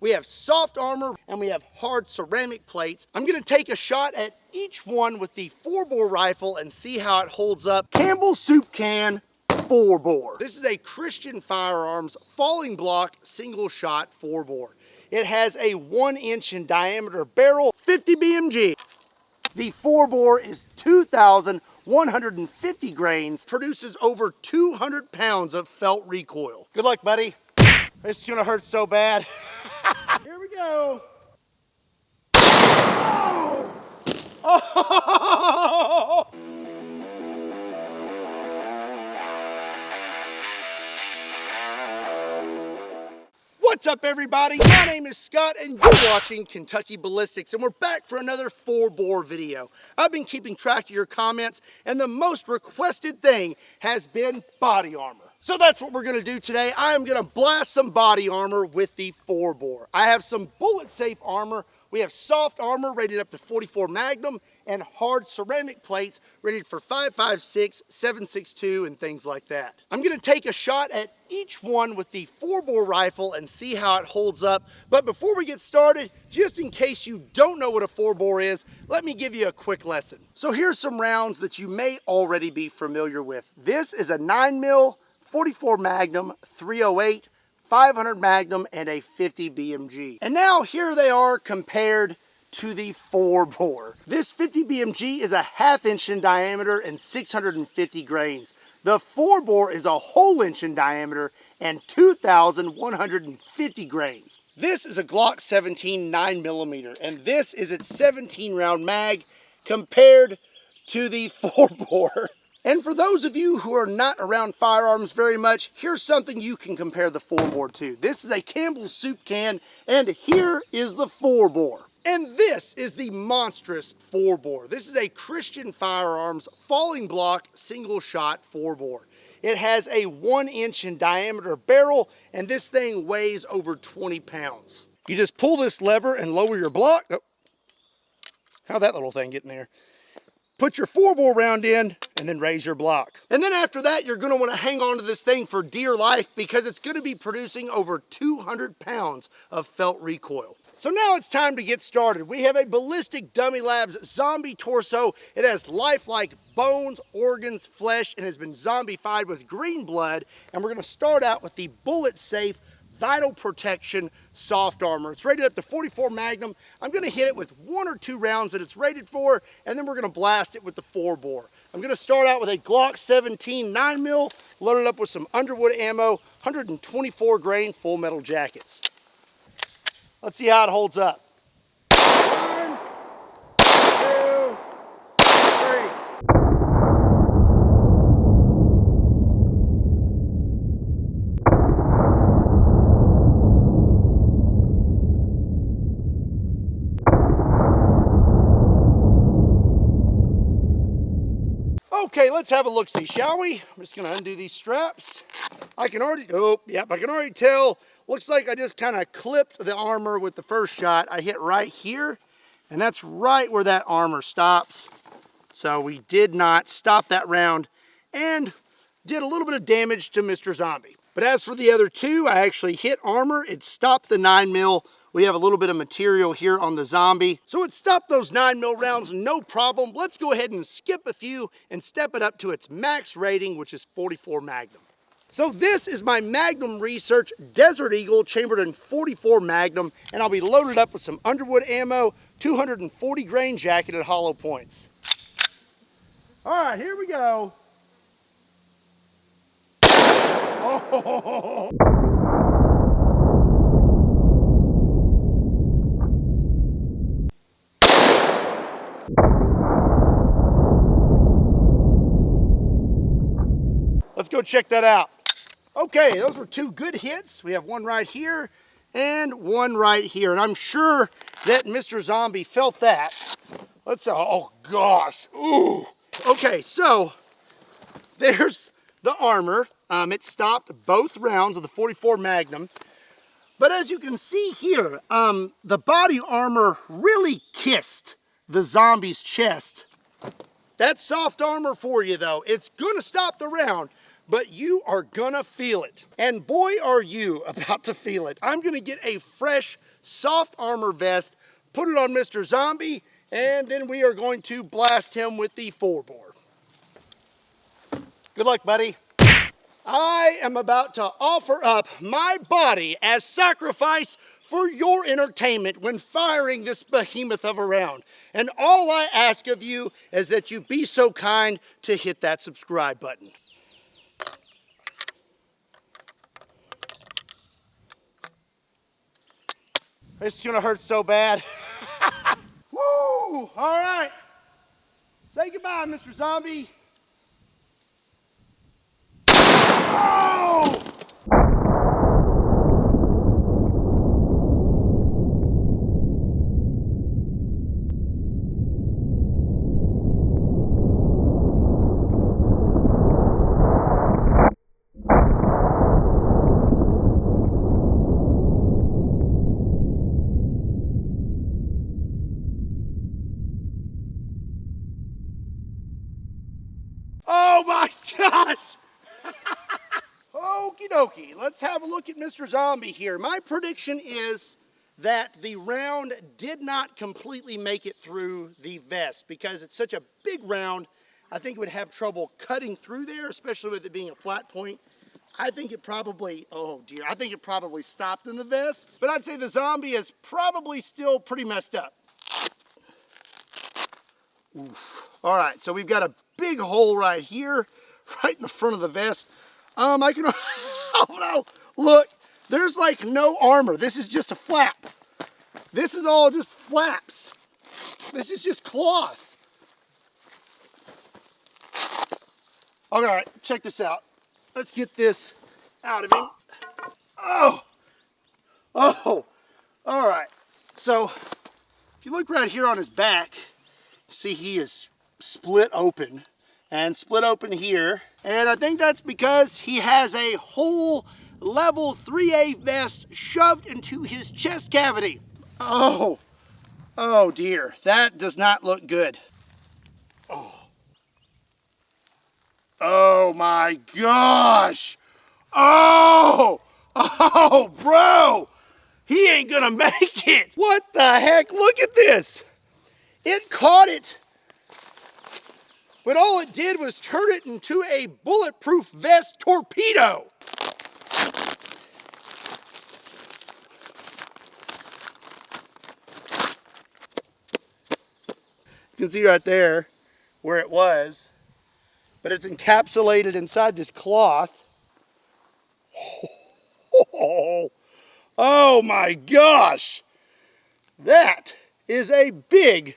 we have soft armor, and we have hard ceramic plates. I'm gonna take a shot at each one with the 4-bore rifle and see how it holds up. Campbell Soup Can 4-bore. This is a Christian Firearms falling block single shot 4-bore. It has a 1-inch in diameter barrel, 50 BMG. The 4-bore is 2,150 grains, produces over 200 pounds of felt recoil. Good luck, buddy. This is gonna hurt so bad. Here we go. Oh! Oh! What's up, everybody? My name is Scott and you're watching Kentucky Ballistics, and we're back for another 4-bore video. I've been keeping track of your comments, and the most requested thing has been body armor. So that's what we're gonna do today. I am gonna blast some body armor with the 4-bore. I have some bullet safe armor. We have soft armor rated up to 44 Magnum and hard ceramic plates rated for 5.56, 7.62, and things like that. I'm gonna take a shot at each one with the 4-bore rifle and see how it holds up. But before we get started, just in case you don't know what a 4-bore is, let me give you a quick lesson. So here's some rounds that you may already be familiar with. This is a 9mm, 44 Magnum, 308, 500 Magnum, and a 50 BMG. And now here they are compared to the 4-bore. This 50 BMG is a 1/2 inch in diameter and 650 grains. The 4-bore is a whole inch in diameter and 2,150 grains. This is a Glock 17 9mm, and this is its 17 round mag compared to the 4-bore. And for those of you who are not around firearms very much, here's something you can compare the 4-bore to. This is a Campbell Soup Can, and here is the 4-bore. And this is the monstrous 4-bore. This is a Christian Firearms falling block single shot 4-bore. It has a 1-inch in diameter barrel, and this thing weighs over 20 pounds. You just pull this lever and lower your block. Oh, how'd that little thing get in there? Put your 4-bore round in and then raise your block. And then after that, you're gonna wanna hang on to this thing for dear life because it's gonna be producing over 200 pounds of felt recoil. So now it's time to get started. We have a Ballistic Dummy Labs zombie torso. It has lifelike bones, organs, flesh, and has been zombified with green blood. And we're gonna start out with the bullet safe Vital Protection soft armor. It's rated up to 44 Magnum. I'm gonna hit it with 1 or 2 rounds that it's rated for, and then we're gonna blast it with the 4-bore. I'm gonna start out with a Glock 17 9mm, loaded up with some Underwood ammo, 124 grain full metal jackets. Let's see how it holds up. 1, 2, 3. Okay, let's have a look-see, shall we? I'm just gonna undo these straps. I can already tell. Looks like I just kind of clipped the armor with the first shot. I hit right here, and that's right where that armor stops. So we did not stop that round and did a little bit of damage to Mr. Zombie. But as for the other two, I actually hit armor. It stopped the 9mm. We have a little bit of material here on the zombie. So it stopped those 9mm rounds, no problem. Let's go ahead and skip a few and step it up to its max rating, which is 44 Magnum. So this is my Magnum Research Desert Eagle chambered in 44 Magnum, and I'll be loaded up with some Underwood ammo, 240 grain jacketed hollow points. All right, here we go. Oh. Let's go check that out. Okay, those were 2 good hits. We have one right here and one right here. And I'm sure that Mr. Zombie felt that. Let's, oh gosh, ooh. Okay, so there's the armor. It stopped both rounds of the 44 Magnum. But as you can see here, the body armor really kissed the zombie's chest. That's soft armor for you though. It's gonna stop the round, but you are gonna feel it. And boy, are you about to feel it. I'm gonna get a fresh soft armor vest, put it on Mr. Zombie, and then we are going to blast him with the 4-bore. Good luck, buddy. I am about to offer up my body as sacrifice for your entertainment when firing this behemoth of a round. And all I ask of you is that you be so kind to hit that subscribe button. This is gonna hurt so bad. Woo! All right. Say goodbye, Mr. Zombie. Oh! Oh my gosh! Okie dokie, let's have a look at Mr. Zombie here. My prediction is that the round did not completely make it through the vest because it's such a big round. I think it would have trouble cutting through there, especially with it being a flat point. I think it probably, oh dear, I think it probably stopped in the vest. But I'd say the Zombie is probably still pretty messed up. Oof. All right, so we've got a big hole right here, right in the front of the vest. I can, oh no, look, there's like no armor. This is just a flap. This is all just flaps. This is just cloth. All right, check this out. Let's get this out of him. Oh, all right. So if you look right here on his back, see he is split open and split open here. And I think that's because he has a whole level 3A vest shoved into his chest cavity. Oh dear, that does not look good. Oh my gosh. Oh, bro, he ain't gonna make it. What the heck, look at this. It caught it. But all it did was turn it into a bulletproof vest torpedo. You can see right there where it was, but it's encapsulated inside this cloth. Oh my gosh, that is a big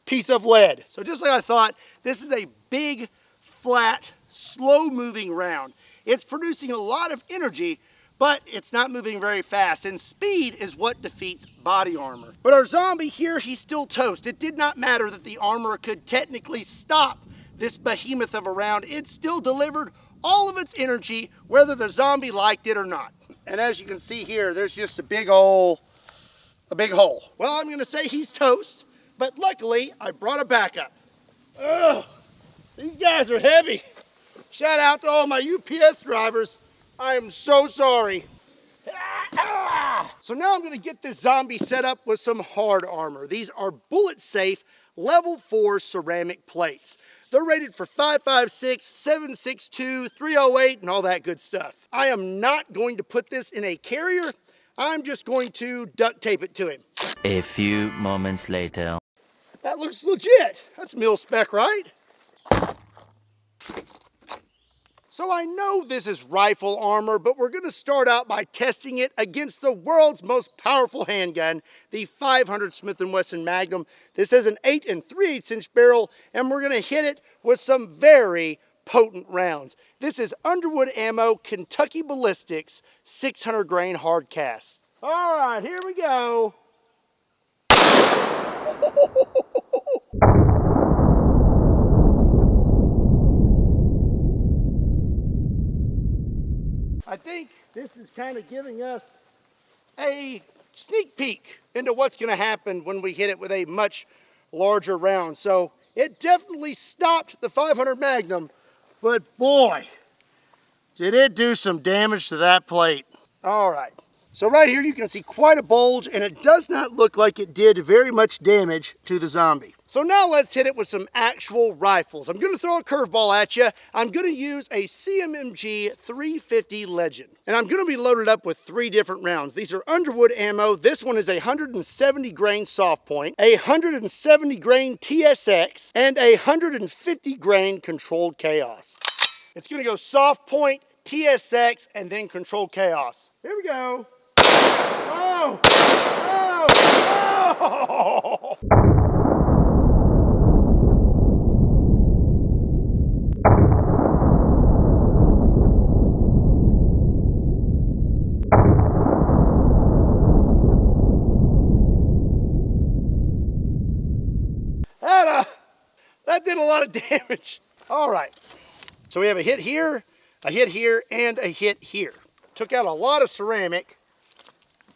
piece of lead. So just like I thought, this is a big, flat, slow-moving round. It's producing a lot of energy, but it's not moving very fast, and speed is what defeats body armor. But our Zombie here, he's still toast. It did not matter that the armor could technically stop this behemoth of a round. It still delivered all of its energy, whether the Zombie liked it or not. And as you can see here, there's just a big hole. Well, I'm gonna say he's toast, but luckily I brought a backup. Ugh, these guys are heavy. Shout out to all my UPS drivers. I am so sorry. So now I'm gonna get this Zombie set up with some hard armor. These are bullet safe level 4 ceramic plates. They're rated for 5.56, 7.62, 308, and all that good stuff. I am not going to put this in a carrier. I'm just going to duct tape it to him. A few moments later. That looks legit. That's mil-spec, right? So I know this is rifle armor, but we're gonna start out by testing it against the world's most powerful handgun, the 500 Smith & Wesson Magnum. This has an 8 3/8 inch barrel, and we're gonna hit it with some very potent rounds. This is Underwood Ammo Kentucky Ballistics 600 grain hard cast. All right, here we go. I think this is kind of giving us a sneak peek into what's going to happen when we hit it with a much larger round. So it definitely stopped the 500 Magnum, but boy, did it do some damage to that plate. All right, So right here you can see quite a bulge, and it does not look like it did very much damage to the zombie. So now let's hit it with some actual rifles. I'm going to throw a curveball at you. I'm going to use a CMMG 350 Legend, and I'm going to be loaded up with 3 different rounds. These are Underwood ammo. This one is a 170 grain soft point, a 170 grain TSX, and a 150 grain controlled chaos. It's going to go soft point, TSX, and then controlled chaos. Here we go. Oh! Oh! Oh! That did a lot of damage. All right. So we have a hit here, and a hit here. Took out a lot of ceramic.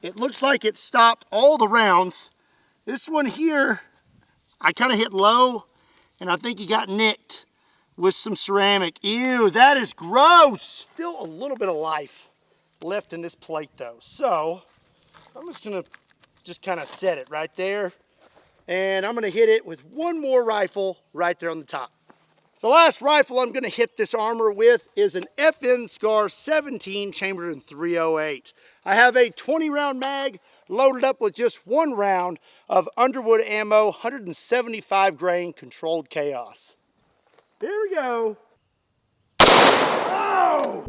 It looks like it stopped all the rounds. This one here, I kind of hit low, and I think he got nicked with some ceramic. Ew, that is gross. Still a little bit of life left in this plate though. So I'm just gonna kind of set it right there. And I'm gonna hit it with one more rifle right there on the top. The last rifle I'm going to hit this armor with is an FN Scar 17 chambered in .308. I have a 20 round mag loaded up with just 1 round of Underwood ammo, 175 grain controlled chaos. Here we go. Oh!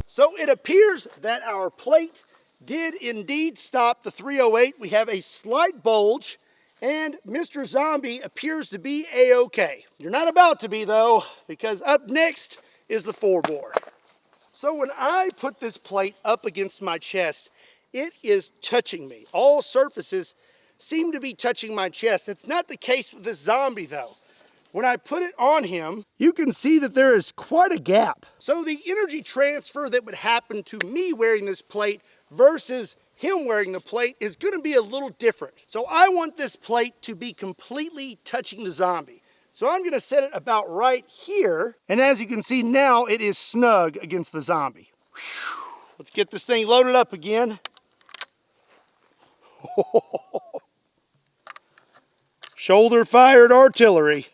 So it appears that our plate did indeed stop the .308. We have a slight bulge, and Mr. Zombie appears to be a-okay. You're not about to be though, because up next is the 4-bore. So when I put this plate up against my chest, it is touching me. All surfaces seem to be touching my chest. It's not the case with this zombie though. When I put it on him, you can see that there is quite a gap. So the energy transfer that would happen to me wearing this plate versus him wearing the plate is going to be a little different. So I want this plate to be completely touching the zombie. So I'm going to set it about right here. And as you can see now, it is snug against the zombie. Whew. Let's get this thing loaded up again. Shoulder fired artillery.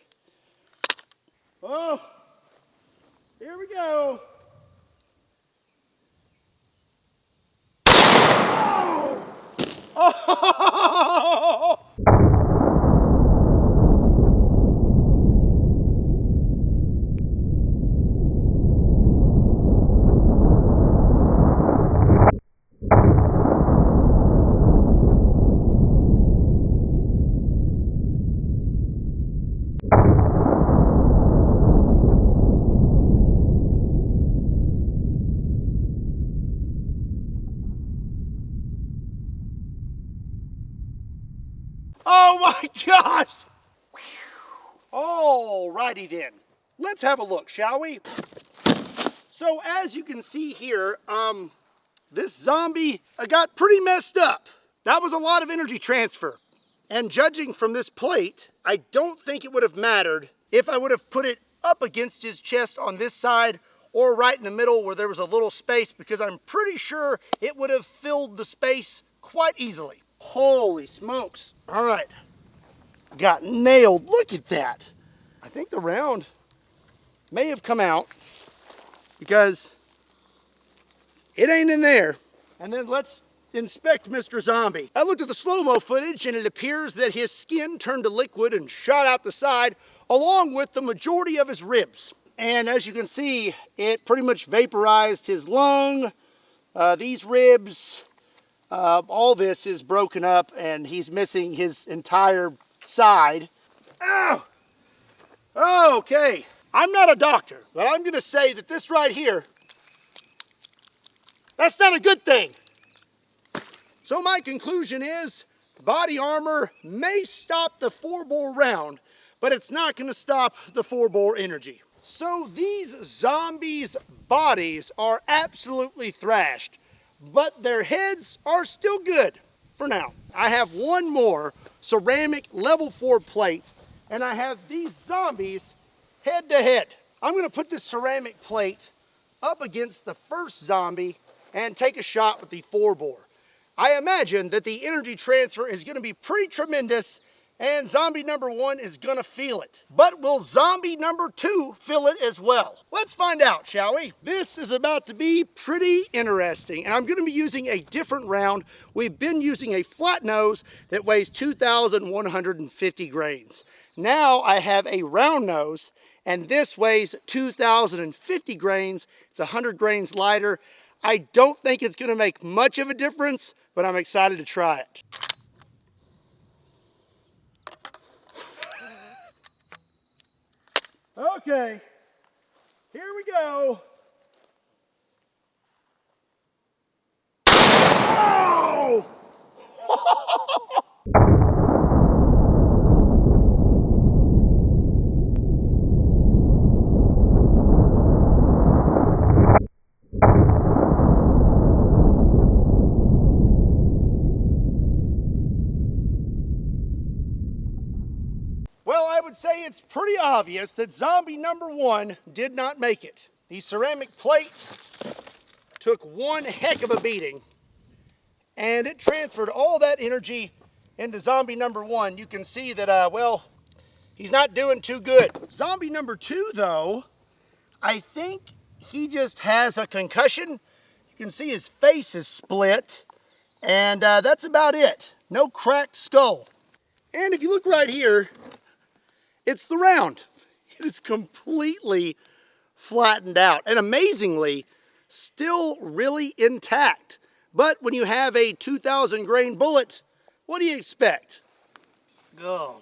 Oh, here we go. Oh! Oh my gosh! Alrighty then. Let's have a look, shall we? So as you can see here, this zombie got pretty messed up. That was a lot of energy transfer. And judging from this plate, I don't think it would have mattered if I would have put it up against his chest on this side or right in the middle where there was a little space, because I'm pretty sure it would have filled the space quite easily. Holy smokes. All right, got nailed. Look at that. I think the round may have come out because it ain't in there. And then let's inspect Mr. Zombie. I looked at the slow-mo footage and it appears that his skin turned to liquid and shot out the side along with the majority of his ribs. And as you can see, it pretty much vaporized his lung, these ribs. All this is broken up and he's missing his entire side. Ow! Okay, I'm not a doctor, but I'm gonna say that this right here, that's not a good thing. So my conclusion is body armor may stop the 4-bore round, but it's not gonna stop the 4-bore energy. So these zombies' bodies are absolutely thrashed, but their heads are still good for now. I have one more ceramic level 4 plate, and I have these zombies head to head. I'm gonna put this ceramic plate up against the first zombie and take a shot with the 4-bore. I imagine that the energy transfer is gonna be pretty tremendous and zombie number 1 is gonna feel it. But will zombie number 2 feel it as well? Let's find out, shall we? This is about to be pretty interesting, and I'm gonna be using a different round. We've been using a flat nose that weighs 2,150 grains. Now I have a round nose, and this weighs 2,050 grains. It's 100 grains lighter. I don't think it's gonna make much of a difference, but I'm excited to try it. Okay, here we go. Oh! Well, I would say it's pretty obvious that zombie number 1 did not make it. The ceramic plate took one heck of a beating, and it transferred all that energy into zombie number 1. You can see that, well, he's not doing too good. Zombie number 2, though, I think he just has a concussion. You can see his face is split, and that's about it. No cracked skull. And if you look right here, it's the round. It is completely flattened out and amazingly still really intact. But when you have a 2,000 grain bullet, what do you expect? Oh,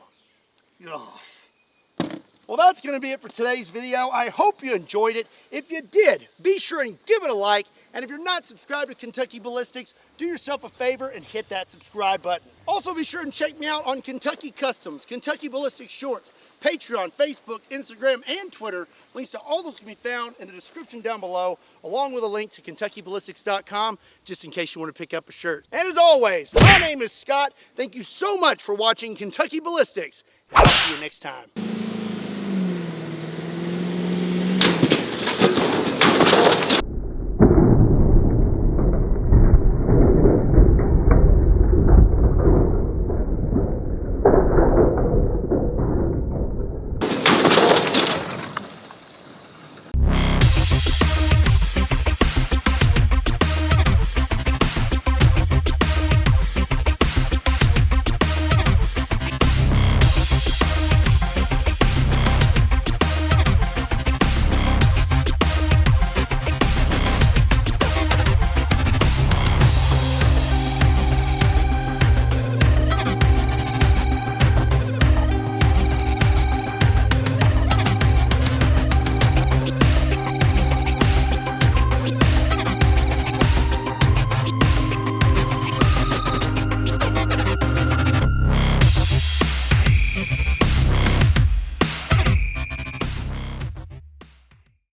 gosh. Well, that's going to be it for today's video. I hope you enjoyed it. If you did, be sure and give it a like. And if you're not subscribed to Kentucky Ballistics, do yourself a favor and hit that subscribe button. Also, be sure and check me out on Kentucky Customs, Kentucky Ballistics Shorts, Patreon, Facebook, Instagram, and Twitter. Links to all those can be found in the description down below, along with a link to KentuckyBallistics.com, just in case you want to pick up a shirt. And as always, my name is Scott. Thank you so much for watching Kentucky Ballistics. I'll see you next time.